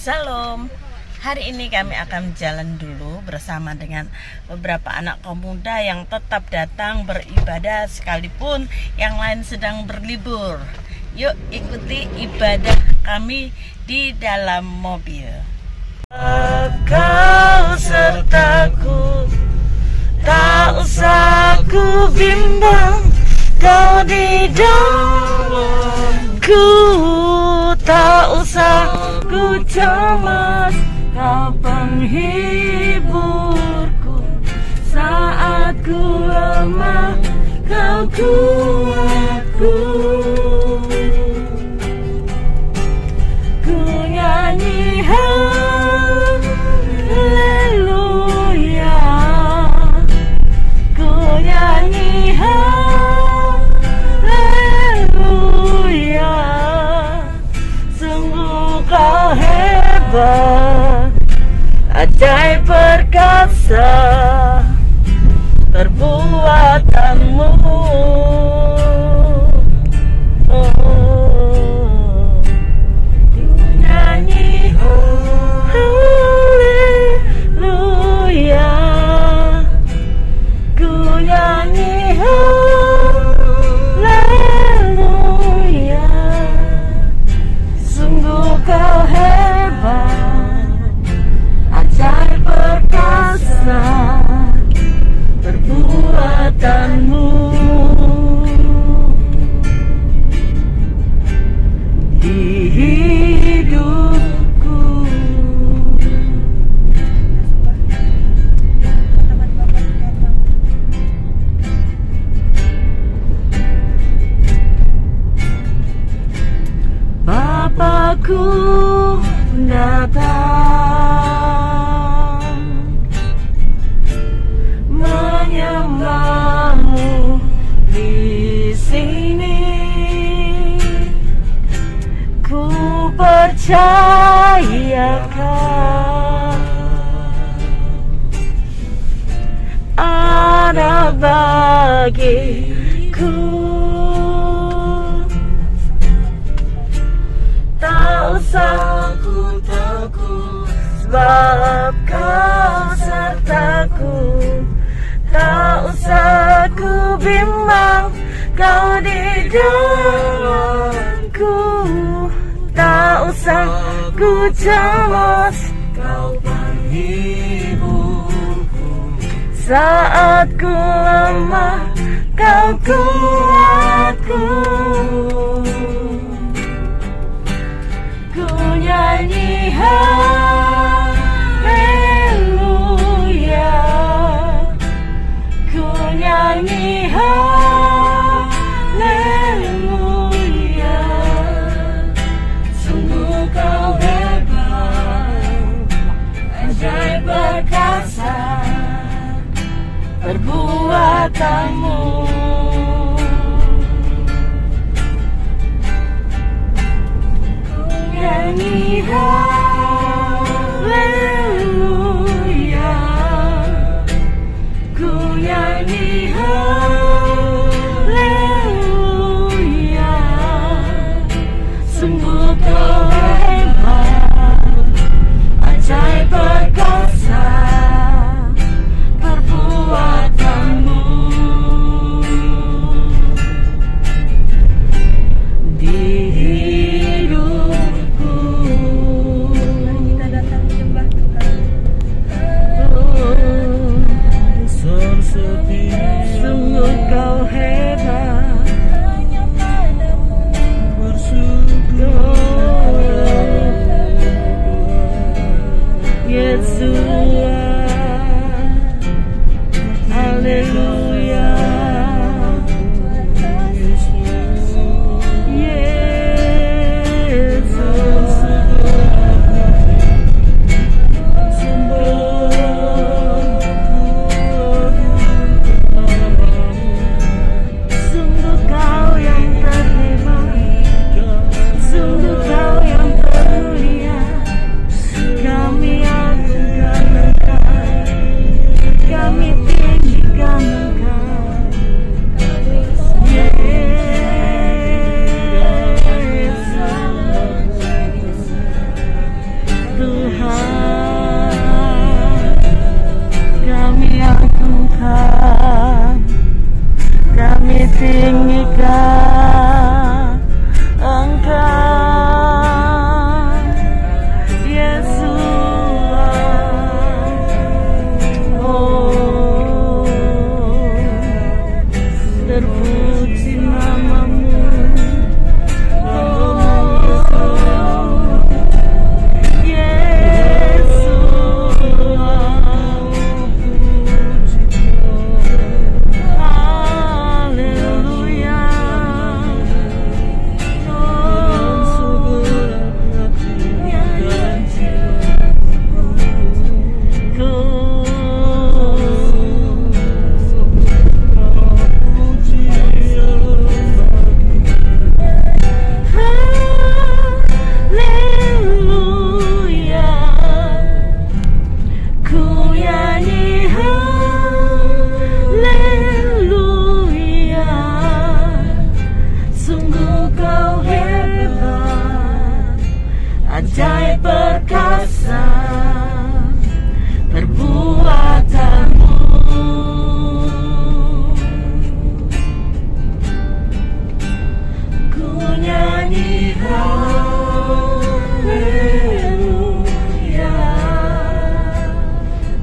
Salam. Hari ini kami akan jalan dulu bersama dengan beberapa anak kaum muda yang tetap datang beribadah sekalipun yang lain sedang berlibur. Yuk ikuti ibadah kami di dalam mobil. Kau sertaku, tak usah ku bimbang, kau di dalamku, tak usah ku cemas, kau penghiburku saat ku lemah, kau kuatku. Ku nyanyi haleluya, ku nyanyi haleluya. Sungguh kau hebat, ajaib perkasa perbuatanmu. Ku nyanyi haleluya, ku nyanyi haleluya. Sungguh kau hebat, ajaib perkasa perbuatanmu. Di hidupku Bapakku datang menyembahmu di sini. Ku percayakan ada bagiku. Tak usah ku takut, sebab kau sertaku. Tak usah ku bimbang, kau di dalamku. Tak usah ku cemas, kau penghiburku saat ku lemah, kau kuatku. Ku nyanyi haleluya, ku nyanyi haleluya. Sungguh kau hebat, ajaib perkasa perbuatanmu. Nyanyi haleluya, ku nyanyi haleluya. Sungguh kau hebat, ajaib perkasa perbuatanmu. Di hidupku ajaib perkasa perbuatanmu. Ku nyanyi haleluya,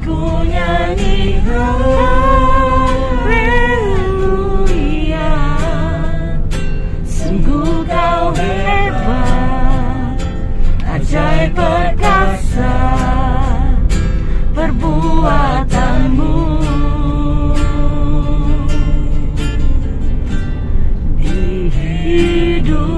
ku nyanyi haleluya. Sungguh kau hebat, ajaib perkasa perbuatanmu. Di hidupku.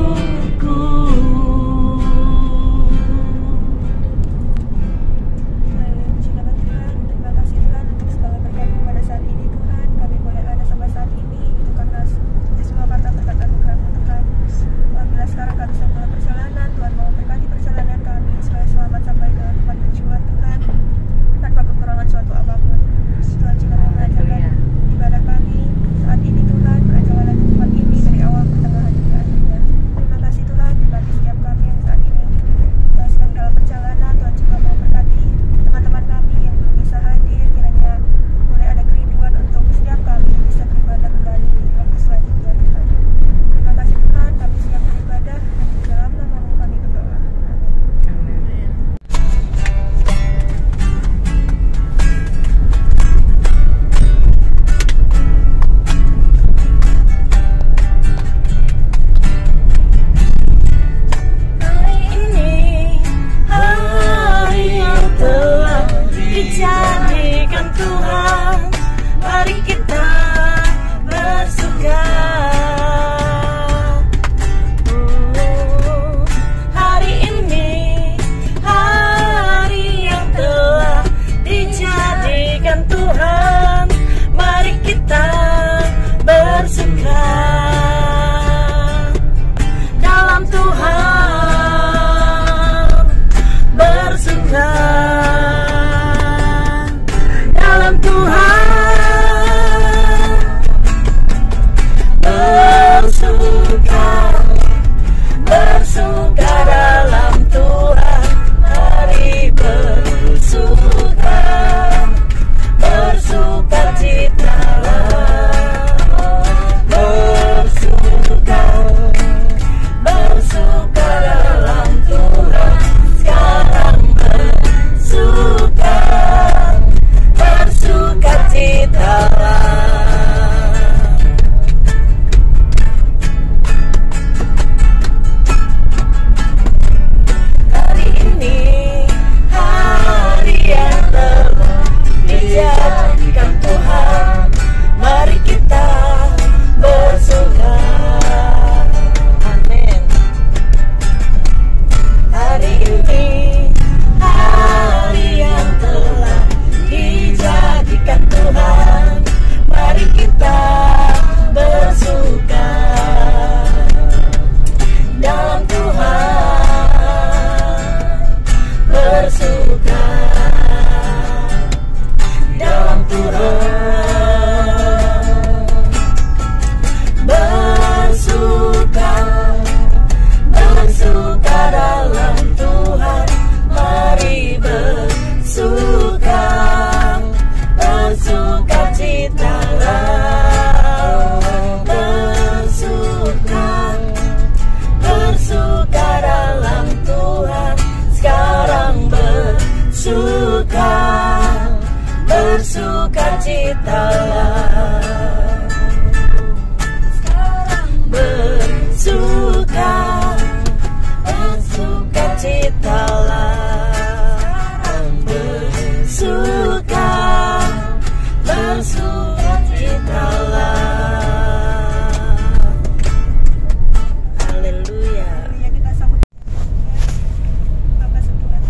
Terima kasih Tuhan untuk segala berkat pada saat ini Tuhan. Kami boleh ada sampai saat ini itu karena semua karena berkat anugerah-Mu Tuhan. Bila sekarang kami sedang dalam perjalanan, Tuhan mau berkati perjalanan kami supaya selamat sampai ke tempat tujuan Tuhan tanpa kekurangan suatu apapun. Tuhan juga mau mengajarkan ibadah kami saat ini Tuhan, perjalanan ke tempat ini dari awal pertengahan hingga akhirnya. Terima kasih Tuhan, berkati setiap kami yang saat ini sedang dalam perjalanan. Tuhan juga mau berkati teman-teman kami yang belum bisa hadir, kiranya mulai ada kerinduan untuk setiap kami bisa beribadah kembali di waktu selanjutnya Tuhan. Terima kasih Tuhan, kami siap beribadah dan di dalam nama-Mu kami berdoa. Amin. Hari ini hari yang telah dijadikan Tuhan, mari kita bersuka. Hari ini hari yang telah dijadikan Tuhan, mari kita bersuka dalam Tuhan, bersuka dalam Tuhan, bersuka, bersuka dalam Tuhan, mari bersuka, bersuka citalah, bersuka, bersuka dalam Tuhan, sekarang bersuka, bersuka citalah. Hari ini hari yang telah dijadikan Tuhan, mari kita bersuka. Amin. Hari ini hari yang telah dijadikan Tuhan, mari kita bersuka dalam Tuhan, bersuka dalam Tuhan, bersuka, bersuka dalam Tuhan, mari bersuka, bersuka citalah, bersuka, bersuka dalam Tuhan, sekarang bersuka, bersuka citalah, bersuka, bersuka citalah, bersuka, bersuka citalah. Haleluya. Ya, kita sambut Bapak Tuhan.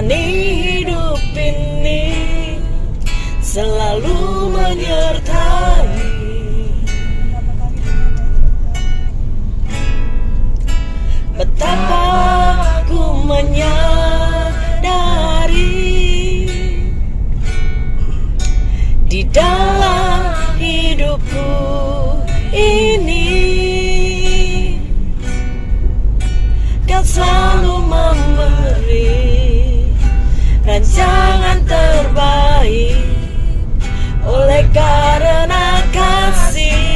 jalani hidup ini selalu menyertai. Betapa aku menyadari di dalam hidupku ini Kau selalu memberi rancangan terbaik oleh karena kasih.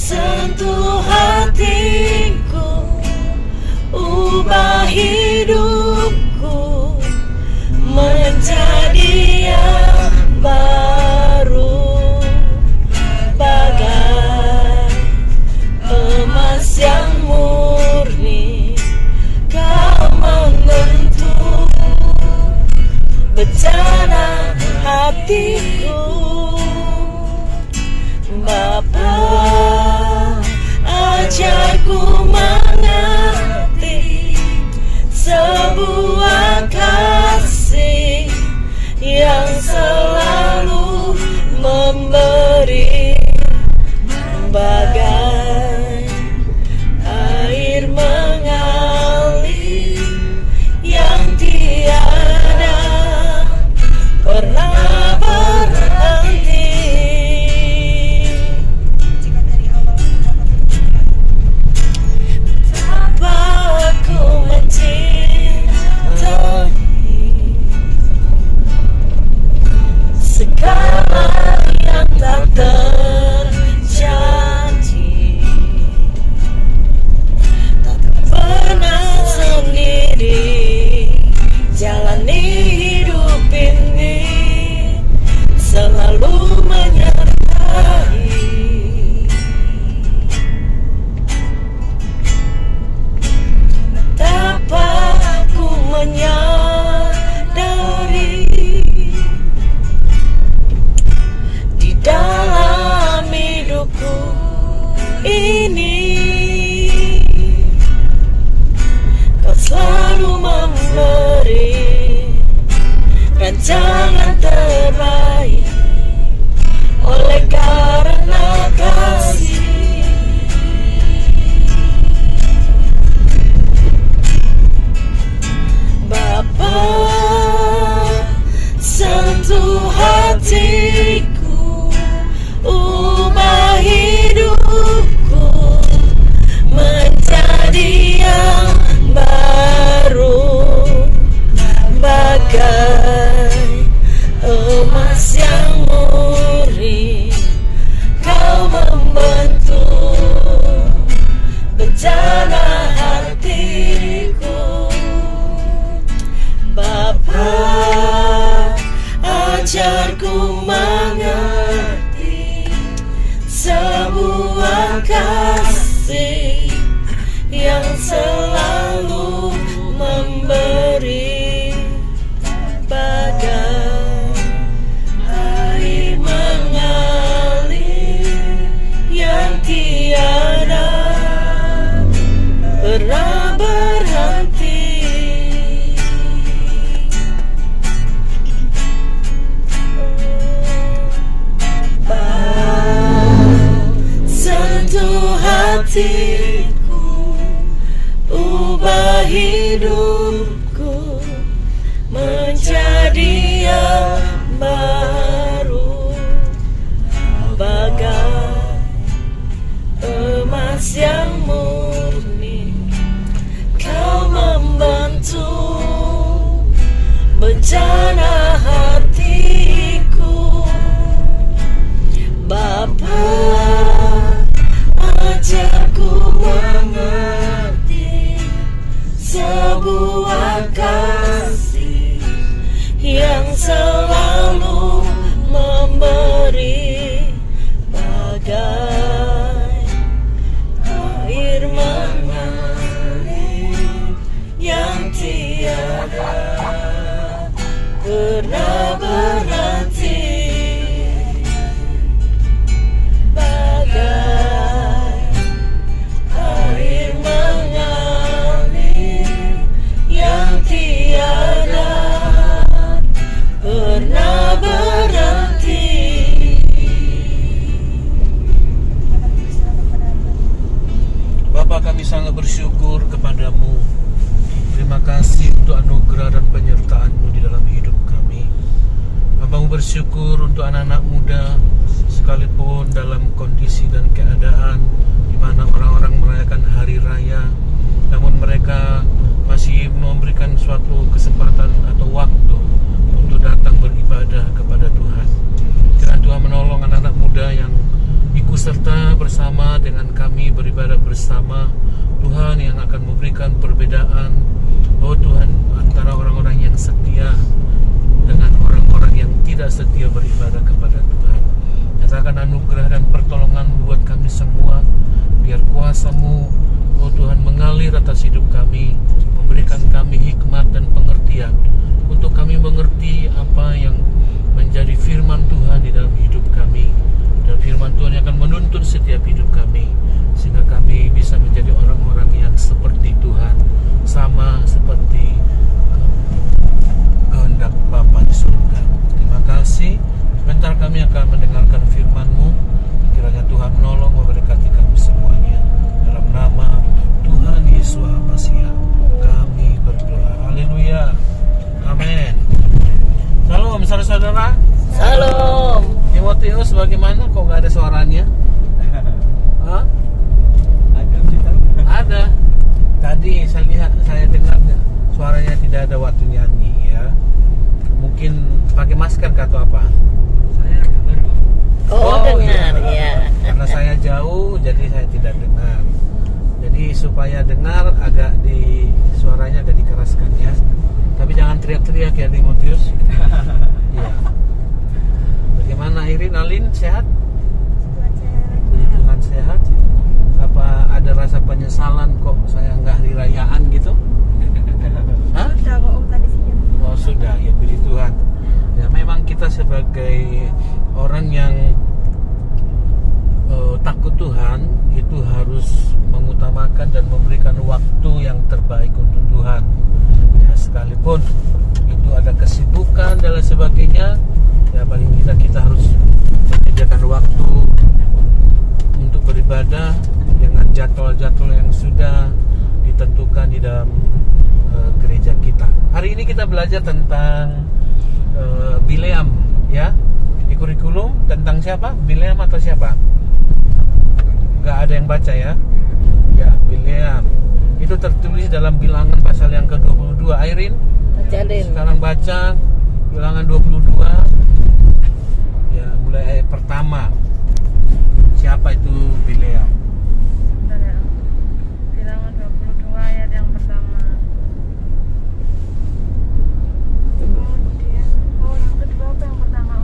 Sentuh hatiku, ubah hidupku menjadi yang baru, bagai emas yang murni. Kau menyentuh bencana hatiku. Bapa, ajarku mengerti sebuah kasih yang selalu memberi, bagai air mengalir yang tiada pernah berhenti. Segala yang tak terjadi, tak pernah sendiri. Jalani hidup ini selalu menyertai. Betapa ku menyadari dalam hidupku ini Kau selalu memberi rancangan terbaik oleh karena kasih. Bapa, sentuh hatiku, ubah hidupku menjadi yang baru, bagai emas yang murni. Kau membentuk bencana hatiku. Bapa, ajarku mengerti sebuah kasih yang selalu memberi, bagai air mengalir yang tiada pernah berhenti. Sentuh hatiku, ubah hidupku menjadi yang baru, bagai emas yang murni. Kau membentuk bencana hatiku. Bapa, ajarku mengerti sebuah kasih yang selalu memberi, bagai air mengalir yang tiada pernah berhenti. bersyukur untuk anak-anak muda sekalipun dalam kondisi dan keadaan di mana orang-orang merayakan hari raya, namun mereka masih memberikan suatu kesempatan atau waktu untuk datang beribadah kepada Tuhan. Kiranya Tuhan menolong anak-anak muda yang ikut serta bersama dengan kami beribadah bersama. Tuhan yang akan memberikan perbedaan, oh Tuhan, antara orang-orang yang setia dengan orang-orang yang tidak setia beribadah kepada Tuhan. Nyatakan anugerah dan pertolongan buat kami semua. Biar kuasa-Mu, oh Tuhan, mengalir atas hidup kami, memberikan kami hikmat dan pengertian untuk kami mengerti apa yang menjadi firman Tuhan di dalam hidup kami. Dan firman Tuhan yang akan menuntun setiap hidup kami, sehingga kami bisa menjadi orang-orang yang seperti Tuhan, sama seperti kehendak Bapa di surga. Terima kasih. Sebentar kami akan mendengarkan firman-Mu. Kiranya Tuhan menolong memberkati kami semuanya. Dalam nama Tuhan Yesus Masiah kami berdoa. Haleluya. Amin. Salam saudara-saudara. Salam. Timotius, bagaimana kok nggak ada suaranya? Hah? Ada. Tadi saya dengar suaranya tidak ada waktu nyanyi ya. Mungkin pakai masker atau apa? Dengar ya. Karena saya jauh jadi saya tidak dengar. Jadi supaya dengar suaranya agak dikeraskan ya. Tapi jangan teriak-teriak ya Timotius. Iya. Bagaimana Irin, Alin, sehat? Puji Tuhan sehat. Apa ada rasa penyesalan kok saya nggak hari rayaan gitu? Hah? Sudah kok Om tadi sih. Oh sudah, ya puji Tuhan. Ya memang kita sebagai orang yang takut Tuhan itu harus mengutamakan dan memberikan waktu yang terbaik untuk Tuhan. Ya sekalipun itu ada kesibukan dan lain sebagainya, ya paling tidak kita harus menyediakan waktu untuk beribadah dengan jadwal-jadwal yang sudah ditentukan di dalam gereja kita. Hari ini kita belajar tentang Bileam ya. Di kurikulum tentang siapa? Bileam atau siapa? Gak ada yang baca ya. Ya, Bileam. Itu tertulis dalam Bilangan pasal yang ke-22. Airin, sekarang baca Bilangan 22. Ya, mulai ayat pertama. Siapa itu Bileam? Bentar ya. Bilangan 22 ayat yang pertama. Kemudian, yang kedua apa yang pertama?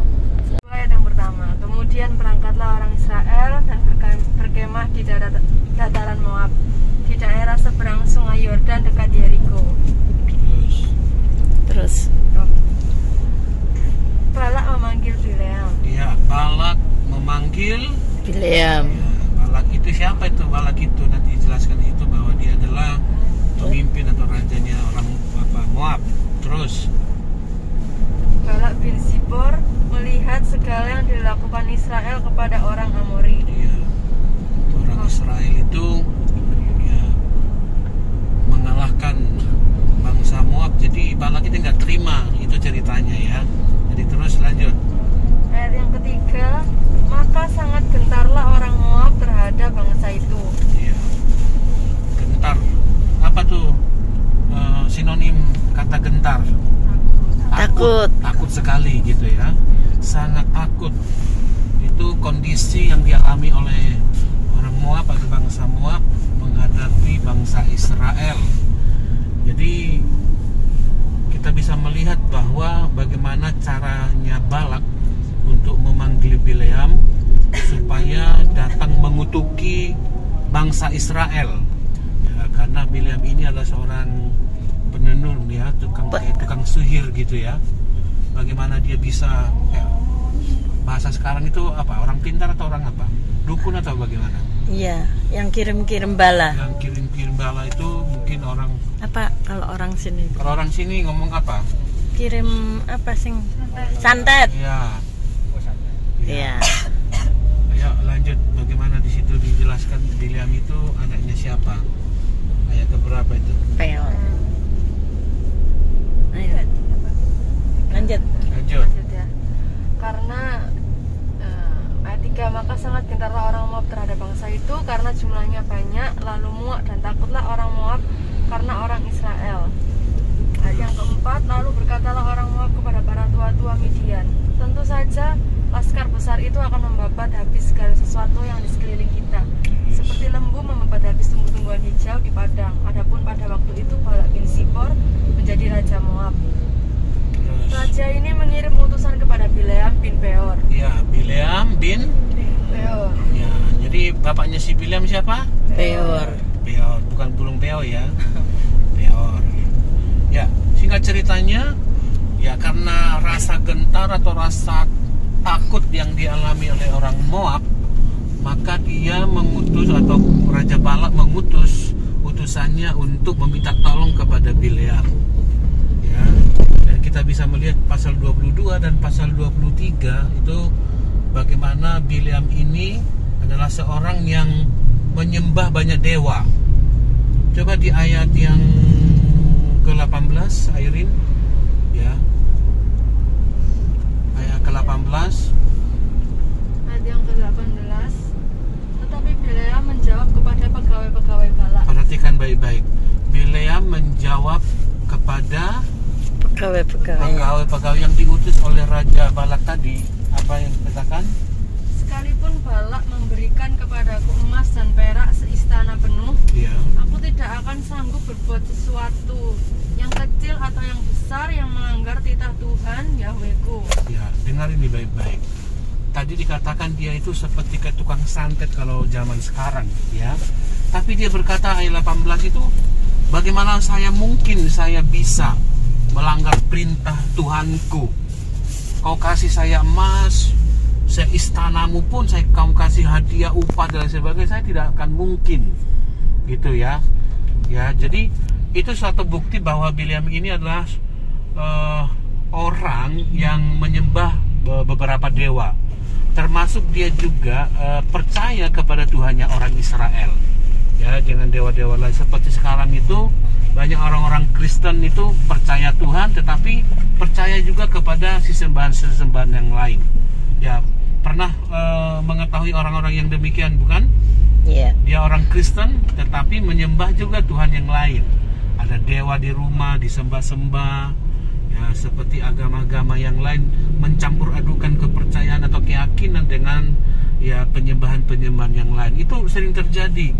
Ayat yang pertama. Kemudian berangkatlah orang Israel dan berkemah di dataran Moab, di daerah seberang sungai Yordan dekat Yeriko. Terus Balak memanggil Bileam. Iya, Balak memanggil Bileam. ya, Balak itu siapa itu? Balak itu nanti jelaskan itu bahwa dia adalah pemimpin atau rajanya orang Moab. Terus Balak bin Zipor melihat segala yang dilakukan Israel kepada orang Amori. ya, orang Israel itu ya, mengalahkan bangsa Moab. Jadi Balak itu nggak terima itu ceritanya ya. Jadi terus lanjut. Ayat yang ketiga, maka sangat gentarlah orang Moab terhadap bangsa itu. Iya. Gentar. Apa tuh sinonim kata gentar? Takut. Takut sekali gitu ya. Sangat takut. Itu kondisi yang dialami oleh orang Moab atau bangsa Moab menghadapi bangsa Israel. Jadi kita bisa melihat bahwa bagaimana caranya Balak untuk memanggil Bileam supaya datang mengutuki bangsa Israel ya, karena Bileam ini adalah seorang penenun ya, tukang sihir gitu ya. Bagaimana dia bisa ya, bahasa sekarang itu apa, orang pintar atau orang apa, dukun atau bagaimana? Iya, yang kirim-kirim bala. Yang kirim-kirim bala itu mungkin orang Apa kalau orang sini? kalau orang sini ngomong apa? Kirim apa sing? Santet. Iya. Iya. Ayo lanjut, bagaimana di situ dijelaskan Bileam itu anaknya siapa? Ayat keberapa itu? Peor. Ayo. Lanjut. Lanjut. Lanjut ya. bangsa itu karena jumlahnya banyak, lalu muak dan takutlah orang Moab karena orang Israel. Ayat yang keempat, lalu berkatalah orang Moab kepada para tua-tua Midian, tentu saja laskar besar itu akan membabat habis segala sesuatu yang di sekeliling kita, seperti lembu membabat habis tumbuh-tumbuhan hijau di padang. Adapun pada waktu itu Balak bin Sipor menjadi raja Moab. Raja ini mengirim utusan kepada Bileam bin Beor. Ya, Bileam bin Beor. ya, jadi bapaknya si Bileam siapa? Peor. Beor, bukan burung beo ya. Beor. Ya, singkat ceritanya, ya karena rasa gentar atau rasa takut yang dialami oleh orang Moab, maka dia mengutus atau Raja Balak mengutus utusannya untuk meminta tolong kepada Bileam. Ya, dan kita bisa melihat pasal 22 dan pasal 23 itu bagaimana Bileam ini adalah seorang yang menyembah banyak dewa. Coba di ayat yang ke-18, Airin, ya. Ayat ke-18. Ayat yang ke-18. Tetapi Bileam menjawab kepada pegawai-pegawai Balak. Perhatikan baik-baik. Bileam menjawab kepada pegawai-pegawai yang diutus oleh Raja Balak tadi. Apa yang dikatakan? Sekalipun Balak memberikan kepadaku emas dan perak seistana penuh, Ya. aku tidak akan sanggup berbuat sesuatu yang kecil atau yang besar yang melanggar titah Tuhan Yahweku. Ya, dengar ini baik-baik. Tadi dikatakan dia itu seperti kayak tukang santet kalau zaman sekarang, ya. Tapi dia berkata ayat 18 itu, bagaimana mungkin saya bisa melanggar perintah Tuhanku? Kau kasih saya emas, seistanamu pun kamu kasih hadiah, upah dan sebagainya, saya tidak akan mungkin, gitu ya. Ya, jadi itu suatu bukti bahwa Bileam ini adalah orang yang menyembah beberapa dewa, termasuk dia juga percaya kepada Tuhannya orang Israel. Ya, jangan dewa-dewa lain seperti sekarang itu banyak orang-orang Kristen itu percaya Tuhan, tetapi percaya juga kepada sesembahan-sesembahan yang lain. Ya, pernah mengetahui orang-orang yang demikian, bukan? Iya. Dia orang Kristen tetapi menyembah juga Tuhan yang lain. Ada dewa di rumah disembah-sembah, ya, seperti agama-agama yang lain mencampur adukan kepercayaan atau keyakinan dengan ya penyembahan-penyembahan yang lain. Itu sering terjadi.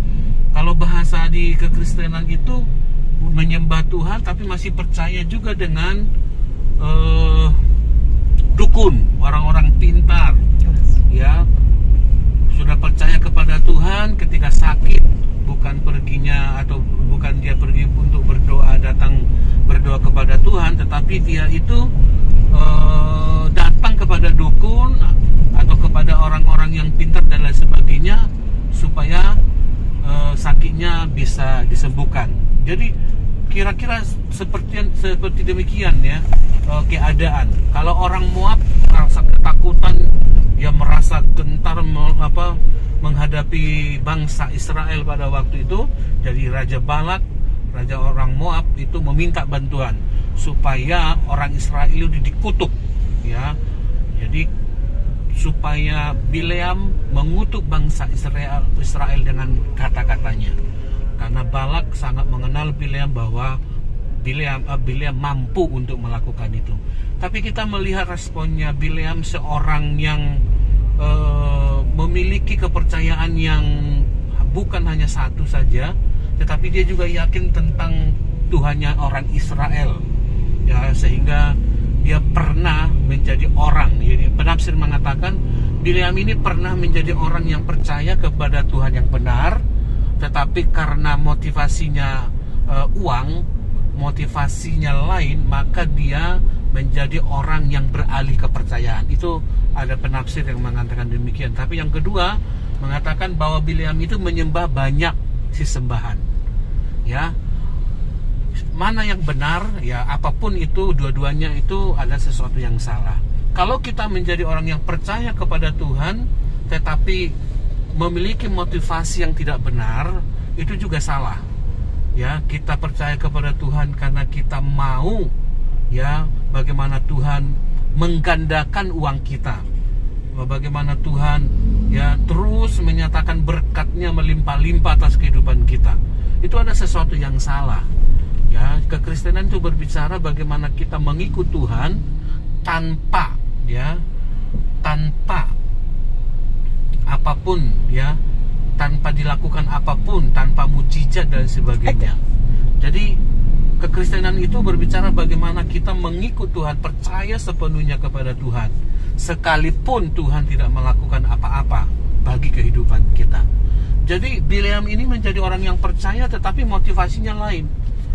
Kalau bahasa di kekristenan itu menyembah Tuhan tapi masih percaya juga dengan dukun, orang-orang pintar, ya, sudah percaya kepada Tuhan ketika sakit, bukan perginya atau bukan dia pergi untuk berdoa, datang berdoa kepada Tuhan, tetapi dia itu datang kepada dukun atau kepada orang-orang yang pintar dan lain sebagainya supaya sakitnya bisa disembuhkan. Jadi kira-kira seperti demikian ya keadaan. Kalau orang Moab merasa ketakutan, dia merasa gentar menghadapi bangsa Israel pada waktu itu. Jadi Raja Balak, raja orang Moab itu meminta bantuan supaya orang Israel itu dikutuk, ya. Jadi supaya Bileam mengutuk bangsa Israel dengan kata-katanya. Karena Balak sangat mengenal Bileam bahwa Bileam mampu untuk melakukan itu. Tapi kita melihat responnya Bileam, seorang yang memiliki kepercayaan yang bukan hanya satu saja, tetapi dia juga yakin tentang Tuhannya orang Israel, ya, sehingga dia pernah menjadi orang. Jadi penafsir mengatakan Bileam ini pernah menjadi orang yang percaya kepada Tuhan yang benar, tetapi karena motivasinya uang, motivasinya lain, maka dia menjadi orang yang beralih kepercayaan. Itu ada penafsir yang mengatakan demikian. Tapi yang kedua mengatakan bahwa Bileam itu menyembah banyak sesembahan. Ya, mana yang benar? Ya, apapun itu, dua-duanya itu ada sesuatu yang salah. Kalau kita menjadi orang yang percaya kepada Tuhan, tetapi memiliki motivasi yang tidak benar, itu juga salah. Ya, kita percaya kepada Tuhan karena kita mau, ya, bagaimana Tuhan menggandakan uang kita. bagaimana Tuhan ya terus menyatakan berkat-Nya melimpah-limpah atas kehidupan kita. Itu ada sesuatu yang salah. Ya, kekristenan itu berbicara bagaimana kita mengikut Tuhan tanpa apapun, ya, tanpa dilakukan apapun, tanpa mujizat dan sebagainya. Jadi kekristenan itu berbicara bagaimana kita mengikut Tuhan, percaya sepenuhnya kepada Tuhan, sekalipun Tuhan tidak melakukan apa-apa bagi kehidupan kita. Jadi Bileam ini menjadi orang yang percaya, tetapi motivasinya lain.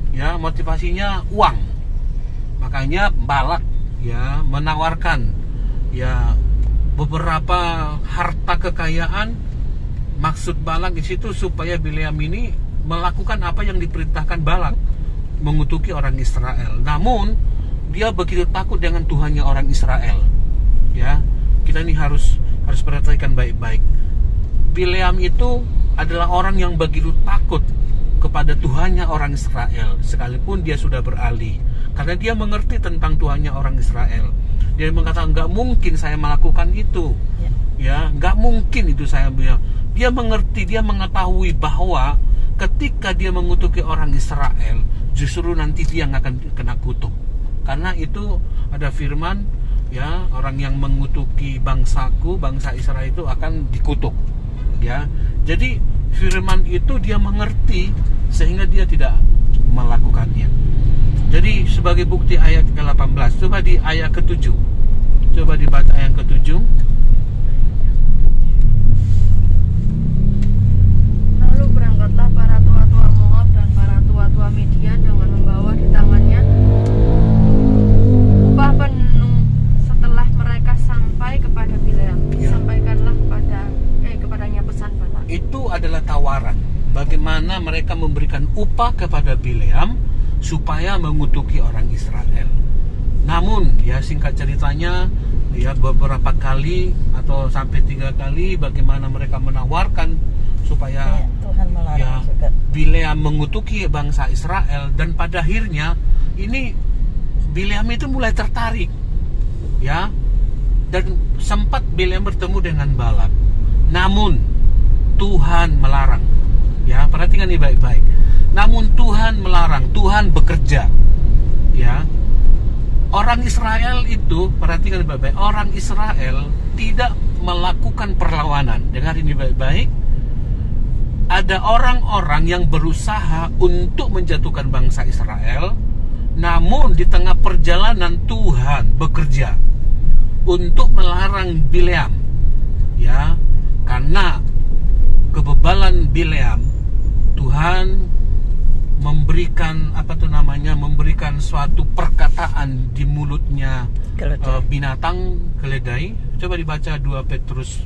Ya, motivasinya uang. Makanya Balak ya menawarkan ya beberapa harta kekayaan. Maksud Balak di situ supaya Bileam ini melakukan apa yang diperintahkan Balak, mengutuki orang Israel. Namun dia begitu takut dengan Tuhannya orang Israel. Ya, kita ini harus perhatikan baik-baik. Bileam itu adalah orang yang begitu takut kepada Tuhannya orang Israel, sekalipun dia sudah beralih, karena dia mengerti tentang Tuhannya orang Israel. Dia mengatakan nggak mungkin saya melakukan itu, ya nggak mungkin itu saya bilang. Dia mengerti, dia mengetahui bahwa ketika dia mengutuki orang Israel, justru nanti dia yang akan kena kutuk. Karena itu ada firman, ya, orang yang mengutuki bangsaku, bangsa Israel itu akan dikutuk. Ya, jadi firman itu dia mengerti sehingga dia tidak melakukannya. Jadi sebagai bukti ayat ke-18, coba di ayat ke-7. Coba dibaca ayat ke-7. Lalu berangkatlah para tua-tua Moab dan para tua-tua Midian dengan membawa di tangannya upah penuh. Setelah mereka sampai kepada Bileam, sampaikanlah kepadanya pesan Balak. Itu adalah tawaran bagaimana mereka memberikan upah kepada Bileam supaya mengutuki orang Israel. Namun ya singkat ceritanya ya beberapa kali atau sampai 3 kali bagaimana mereka menawarkan supaya Tuhan melarang juga. Bileam mengutuki bangsa Israel, dan pada akhirnya ini Bileam itu mulai tertarik, ya, dan sempat Bileam bertemu dengan Balak. Namun Tuhan melarang. Ya, perhatikan ini baik-baik. Namun Tuhan melarang, Tuhan bekerja. Ya. Orang Israel itu, perhatikan ini baik-baik. Orang Israel tidak melakukan perlawanan. Dengar ini baik-baik. Ada orang-orang yang berusaha untuk menjatuhkan bangsa Israel, namun di tengah perjalanan Tuhan bekerja untuk melarang Bileam. Ya, karena kebebalan Bileam, Tuhan memberikan memberikan suatu perkataan di mulutnya binatang keledai. Coba dibaca 2 Petrus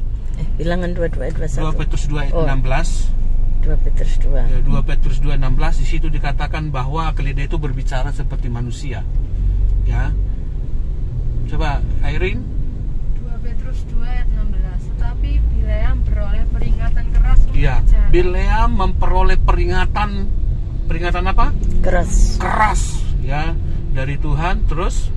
Bilangan 22 ayat 21. 2 Petrus 2 ayat 16. 2 Petrus 2. 2 Petrus 2:16, di situ dikatakan bahwa keledai itu berbicara seperti manusia. Ya. Coba Irene. 2 Petrus 2 ayat 16. Tetapi Bileam beroleh peringatan keras untuk Ya, bicara. Bileam memperoleh peringatan apa? Keras, ya, dari Tuhan. Terus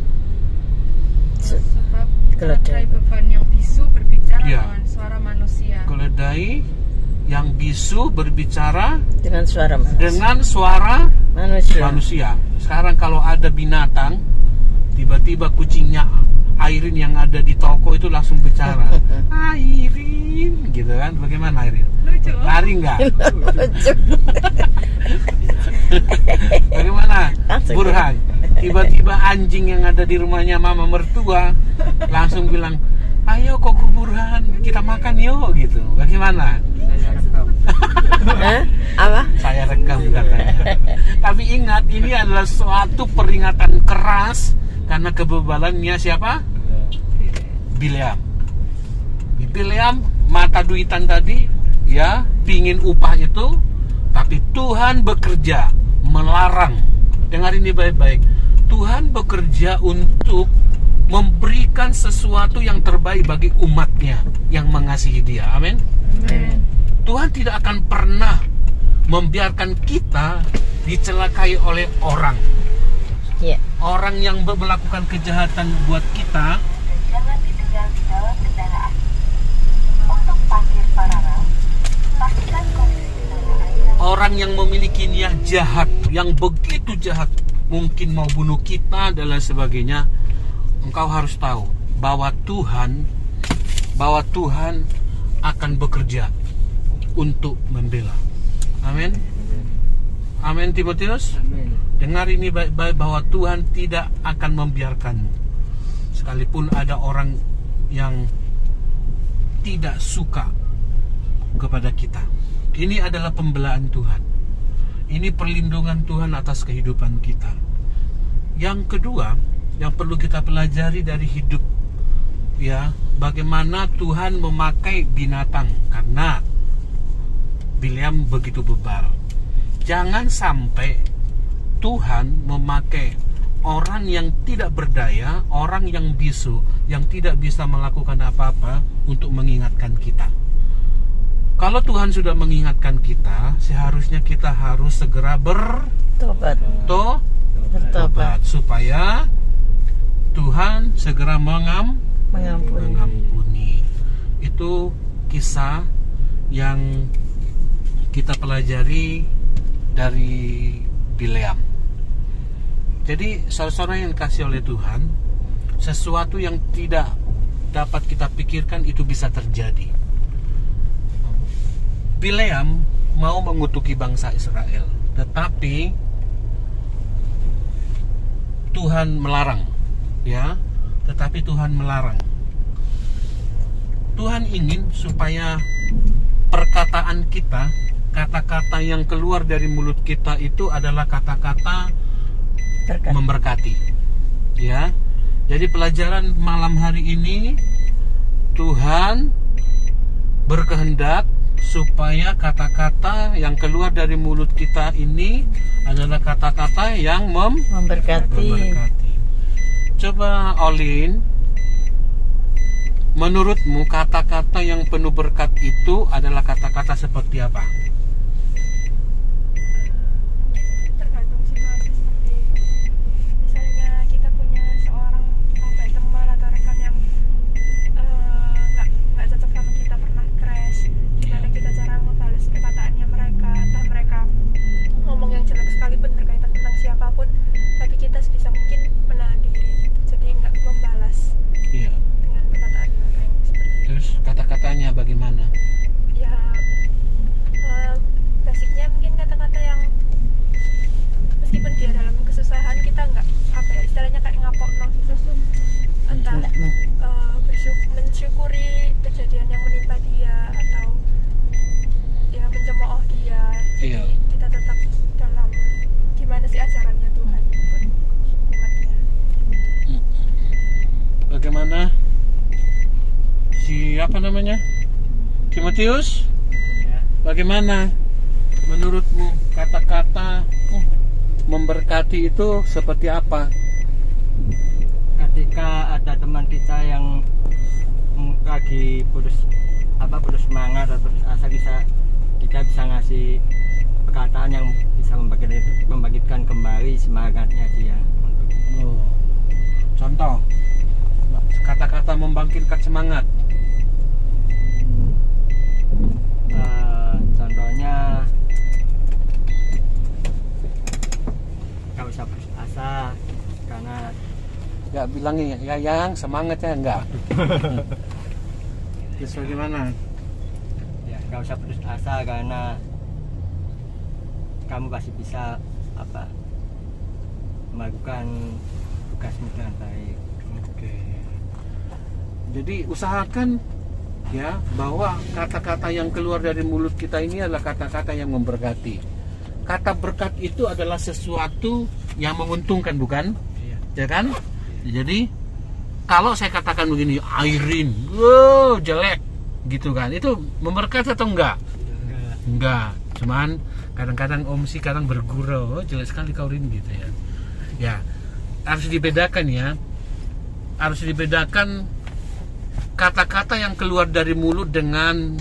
Sebab keledai beban yang bisu berbicara dengan suara manusia. Keledai yang bisu berbicara dengan suara manusia. Sekarang kalau ada binatang, tiba-tiba kucingnya Irene yang ada di toko itu langsung bicara. Irene, gitu kan? Bagaimana Irene? Lucu. Lari nggak? Bagaimana Burhan? Tiba-tiba anjing yang ada di rumahnya mama mertua langsung bilang, ayo Koko Burhan, kita makan yuk, gitu. Bagaimana? Apa? Saya rekam katanya. Tapi ingat, ini adalah suatu peringatan keras karena kebebalannya siapa? Bileam. Bileam mata duitan tadi, ya, pingin upah itu, tapi Tuhan bekerja melarang. Dengar ini baik-baik. Tuhan bekerja untuk memberikan sesuatu yang terbaik bagi umatnya yang mengasihi Dia. Amin. Tuhan tidak akan pernah membiarkan kita dicelakai oleh orang. Orang yang melakukan kejahatan buat kita, jangan ditinggal di dalam kendaraan. orang yang memiliki niat jahat, yang begitu jahat, mungkin mau bunuh kita dan lain sebagainya, engkau harus tahu bahwa Tuhan akan bekerja untuk membela. Amin. Amin, Timotius. Dengar ini baik-baik, bahwa Tuhan tidak akan membiarkanmu. Sekalipun ada orang yang tidak suka kepada kita. Ini adalah pembelaan Tuhan. Ini perlindungan Tuhan atas kehidupan kita. Yang kedua, yang perlu kita pelajari dari hidup, ya, bagaimana Tuhan memakai binatang, karena Bileam begitu bebal. Jangan sampai Tuhan memakai orang yang tidak berdaya, orang yang bisu, yang tidak bisa melakukan apa-apa untuk mengingatkan kita. Kalau Tuhan sudah mengingatkan kita, seharusnya kita harus segera bertobat supaya Tuhan segera mengampuni. Itu kisah yang kita pelajari dari Bileam. Jadi saudara-saudara yang dikasih oleh Tuhan, sesuatu yang tidak dapat kita pikirkan itu bisa terjadi. Bileam mau mengutuki bangsa Israel, tetapi Tuhan melarang, ya. Tetapi Tuhan melarang. Tuhan ingin supaya perkataan kita, kata-kata yang keluar dari mulut kita itu adalah kata-kata memberkati, ya. Jadi pelajaran malam hari ini, Tuhan berkehendak supaya kata-kata yang keluar dari mulut kita ini adalah kata-kata yang memberkati. Coba Olin, menurutmu kata-kata yang penuh berkat itu adalah kata-kata seperti apa? Tergantung situasi. Seperti misalnya kita punya seorang teman atau rekan yang nggak cocok sama kita, pernah crash. Gimana kita cara membalas perkataannya mereka, entah mereka ngomong yang jelek sekalipun berkaitan tentang siapapun, tapi kita sebisa mungkin menahan diri gitu. Jadi nggak membalas dengan perkataan mereka yang seperti itu. Terus kata-katanya bagaimana? Ya basicnya mungkin kata-kata yang meskipun dia dalam kesusahan, kita nggak apa ya, istilahnya kayak ngapokno gitu, entah mensyukuri kejadian yang menimpa dia atau ya mencemooh dia. Iya. Kita tetap dalam gimana sih ajarannya Tuhan buat umatnya. Bagaimana? Siapa namanya? Timotius? Bagaimana menurutmu kata-kata memberkati itu seperti apa? Ketika ada teman kita yang lagi putus semangat atau putus asa, kita bisa ngasih perkataan yang bisa membangkitkan kembali semangatnya dia. Contoh kata-kata membangkitkan semangat. Contohnya, gak usah putus asa karena Gak bilangnya ya yang semangatnya enggak. Terus bagaimana? ya gak usah putus asa karena kamu pasti bisa melakukan tugasmu dengan baik. Oke. Jadi usahakan ya bahwa kata-kata yang keluar dari mulut kita ini adalah kata-kata yang memberkati. Kata berkat itu adalah sesuatu yang menguntungkan, bukan? Iya. Ya kan? Jadi kalau saya katakan begini, Irene, wow, jelek gitu kan, itu memberkati atau enggak? Enggak. Cuman kadang-kadang Om sih kadang bergurau, oh, jelek sekali kau Rin gitu ya. Ya, harus dibedakan ya. Harus dibedakan kata-kata yang keluar dari mulut dengan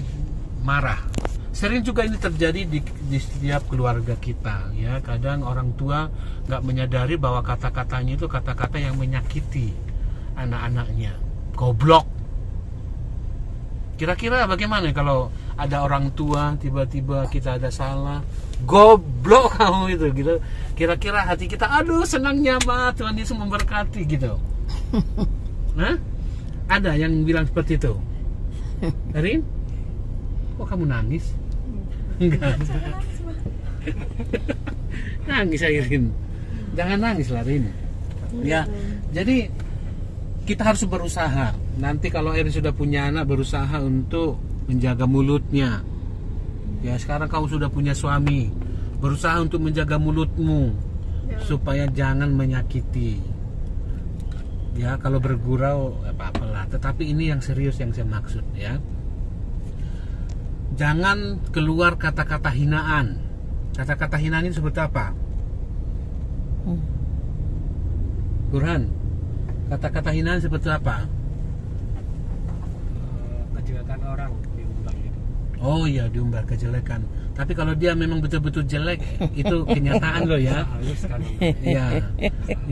marah. Sering juga ini terjadi di setiap keluarga kita ya. Kadang orang tua nggak menyadari bahwa kata-katanya itu kata-kata yang menyakiti anak-anaknya. Goblok. Kira-kira bagaimana kalau ada orang tua, tiba-tiba kita ada salah, goblok kamu itu gitu. Kira-kira hati kita, aduh senangnya mah Tuhan Yesus memberkati gitu. Hah? Ada yang bilang seperti itu? Rin? Kok kamu nangis? Enggak. Nangis Rin. Jangan nangis lah Rin. Ya, jadi kita harus berusaha. Nanti kalau Erin sudah punya anak, berusaha untuk menjaga mulutnya. Ya, sekarang kamu sudah punya suami, berusaha untuk menjaga mulutmu supaya jangan menyakiti. Ya, kalau bergurau apa-apalah. Tetapi ini yang serius yang saya maksud ya. Jangan keluar kata-kata hinaan. Kata-kata hinaan ini seperti apa? Burhan, kata-kata hinaan seperti apa? Kejelekan orang diumbar gitu. Oh iya, diumbar kejelekan. Tapi kalau dia memang betul-betul jelek, itu kenyataan loh ya. Halus sekali. Ya,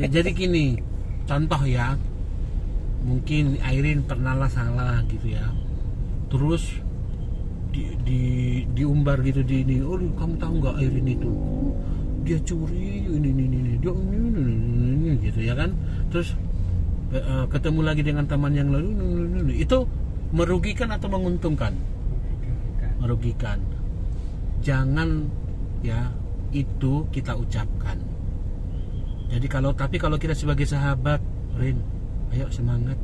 jadi gini, contoh ya, mungkin Airin pernahlah salah gitu ya, terus diumbar gitu di ini. Oh kamu tahu nggak Airin itu dia curi ini dia ini gitu ya kan. Terus ketemu lagi dengan teman yang lalu, itu merugikan atau menguntungkan? Merugikan. Jangan ya itu kita ucapkan. Jadi kalau kita sebagai sahabat, Rin, ayo semangat,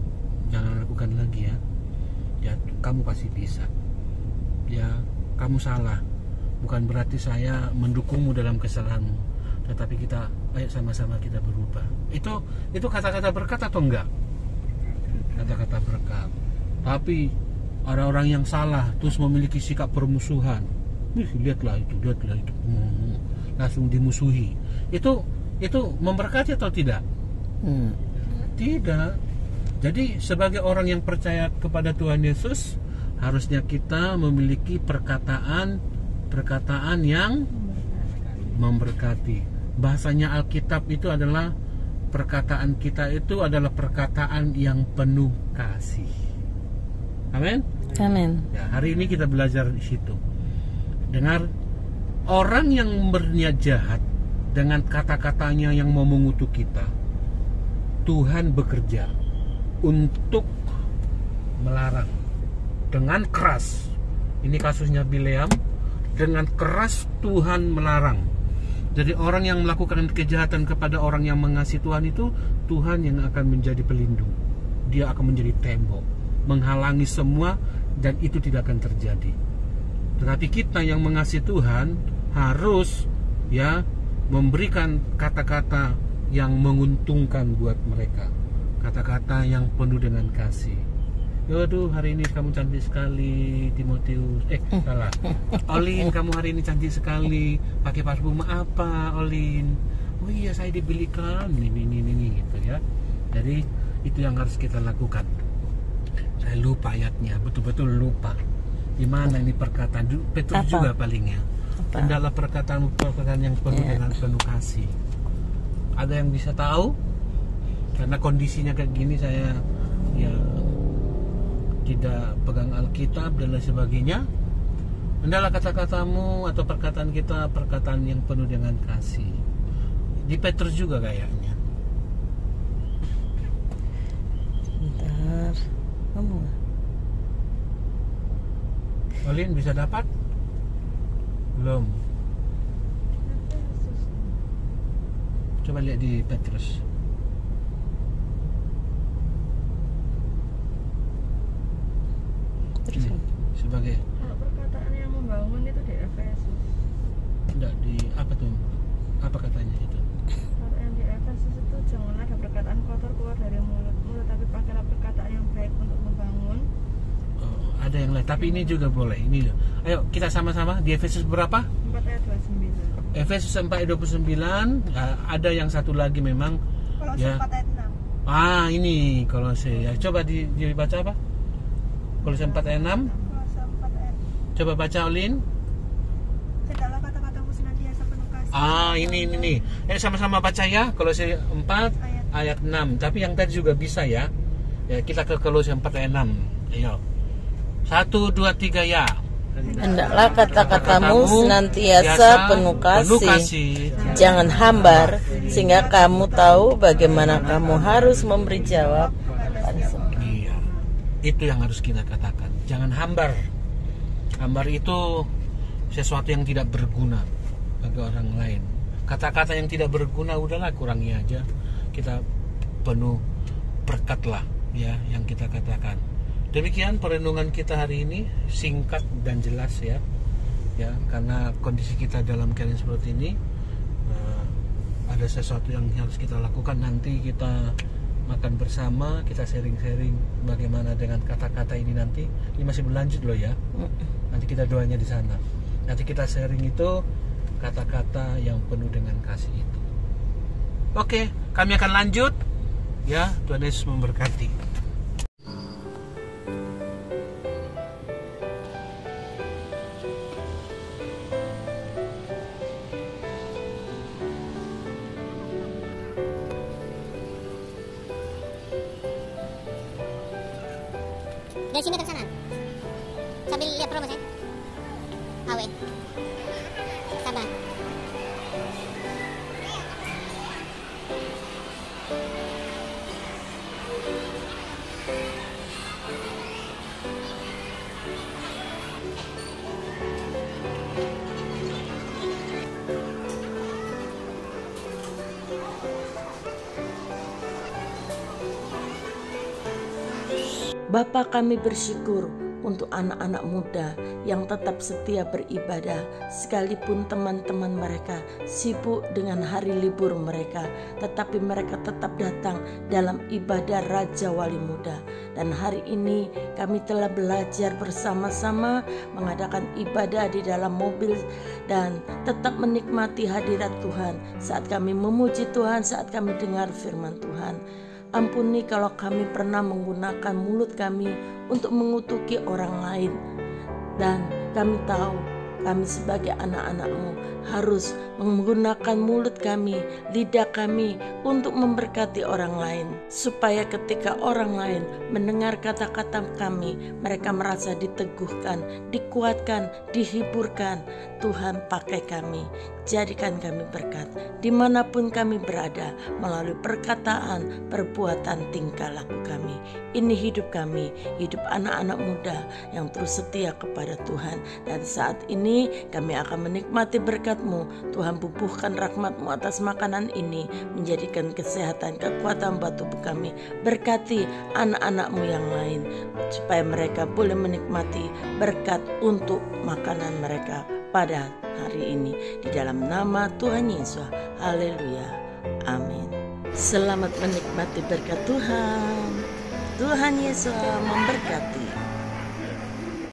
jangan lakukan lagi ya. Ya kamu pasti bisa. Ya kamu salah. Bukan berarti saya mendukungmu dalam kesalahanmu, tetapi kita ayo sama-sama kita berubah. Itu kata-kata berkat atau enggak? Kata-kata berkat. Tapi orang-orang yang salah terus memiliki sikap permusuhan. Lihatlah itu. Langsung dimusuhi. Itu memberkati atau tidak? Tidak. Jadi sebagai orang yang percaya kepada Tuhan Yesus, harusnya kita memiliki perkataan yang memberkati. Bahasanya Alkitab itu adalah perkataan kita itu adalah perkataan yang penuh kasih. Amin. Amin. Ya, hari ini kita belajar di situ. Dengar, orang yang berniat jahat dengan kata-katanya yang mau mengutuk kita, Tuhan bekerja untuk melarang dengan keras. Ini kasusnya Bileam. Dengan keras Tuhan melarang. Jadi orang yang melakukan kejahatan kepada orang yang mengasihi Tuhan itu, Tuhan yang akan menjadi pelindung. Dia akan menjadi tembok, menghalangi semua, dan itu tidak akan terjadi. Tetapi kita yang mengasihi Tuhan harus ya memberikan kata-kata yang menguntungkan buat mereka. Kata-kata yang penuh dengan kasih. Aduh, hari ini kamu cantik sekali, Timotius. Salah. Olin, kamu hari ini cantik sekali. Pakai parfum apa, Olin? Oh iya, saya dibelikan. Ini gitu ya. Jadi itu yang harus kita lakukan. Saya lupa ayatnya, betul-betul lupa. Di mana ini perkataan? Petrus juga palingnya. Adalah perkataan yang penuh dengan penuh kasih. Ada yang bisa tahu? Karena kondisinya kayak gini, saya ya tidak pegang Alkitab dan lain sebagainya. Hendaklah kata-katamu atau perkataan kita perkataan yang penuh dengan kasih. Di Petrus juga kayaknya. Sebentar. Kamu Olin bisa dapat? Belum. Coba lihat di Petrus. Sebagai Kalau perkataan yang membangun itu di Efesus. tidak di apa tuh? Apa katanya itu? Kalau yang di Efesus itu janganlah ada perkataan kotor keluar dari mulutmu, tetapi pakailah perkataan yang baik untuk membangun. Oh, ada yang lain, tapi ini juga boleh. Ini, ayo kita sama-sama di Efesus berapa? 4 ayat 29. Efesus 4 ayat 29. Ada yang satu lagi memang. Kalau Ya. 4 ayat 6. Ini kalau saya coba dibaca apa? Kalau 4 ayat 6. Kolose 4 ayat. Coba baca Olin. Hendaklah kata-katamu senantiasa penuh kasih. Ini. Sama-sama baca ya. Kolose 4 ayat 6. Tapi yang tadi juga bisa ya. Ya, kita ke Kolose 4 ayat 6. Ayo. 1 2 3 ya. Hendaklah kata-katamu senantiasa penuh kasih, jangan hambar, sehingga kamu tahu bagaimana kamu harus memberi jawab pada semua. Iya, itu yang harus kita katakan. Jangan hambar. Hambar itu sesuatu yang tidak berguna bagi orang lain. Kata-kata yang tidak berguna udahlah kurangi aja. Kita penuh berkatlah ya yang kita katakan. Demikian perenungan kita hari ini, singkat dan jelas ya. Ya, karena kondisi kita dalam keadaan seperti ini, ada sesuatu yang harus kita lakukan. Nanti kita makan bersama, kita sharing-sharing bagaimana dengan kata-kata ini nanti. Ini masih berlanjut loh ya. Nanti kita doanya di sana. Nanti kita sharing itu kata-kata yang penuh dengan kasih itu. Oke, kami akan lanjut. Ya, Tuhan Yesus memberkati. Dari sini ke sana sambil lihat promo saya. Awe. Sabar. Bapa, kami bersyukur untuk anak-anak muda yang tetap setia beribadah sekalipun teman-teman mereka sibuk dengan hari libur mereka, tetapi mereka tetap datang dalam ibadah Raja Wali Muda. Dan hari ini kami telah belajar bersama-sama mengadakan ibadah di dalam mobil dan tetap menikmati hadirat Tuhan saat kami memuji Tuhan, saat kami dengar firman Tuhan. Ampuni kalau kami pernah menggunakan mulut kami untuk mengutuki orang lain. Dan kami tahu kami sebagai anak-anak-Mu harus menggunakan mulut kami, lidah kami untuk memberkati orang lain. Supaya ketika orang lain mendengar kata-kata kami, mereka merasa diteguhkan, dikuatkan, dihiburkan. Tuhan, pakai kami, jadikan kami berkat dimanapun kami berada melalui perkataan, perbuatan, tingkah laku kami. Ini hidup kami, hidup anak-anak muda yang terus setia kepada Tuhan. Dan saat ini kami akan menikmati berkat-Mu. Tuhan, bubuhkan rahmat-Mu atas makanan ini, menjadikan kesehatan, kekuatan buat tubuh kami. Berkati anak-anak-Mu yang lain supaya mereka boleh menikmati berkat untuk makanan mereka pada hari ini, di dalam nama Tuhan Yesus. Haleluya, amin. Selamat menikmati berkat Tuhan. Tuhan Yesus memberkati.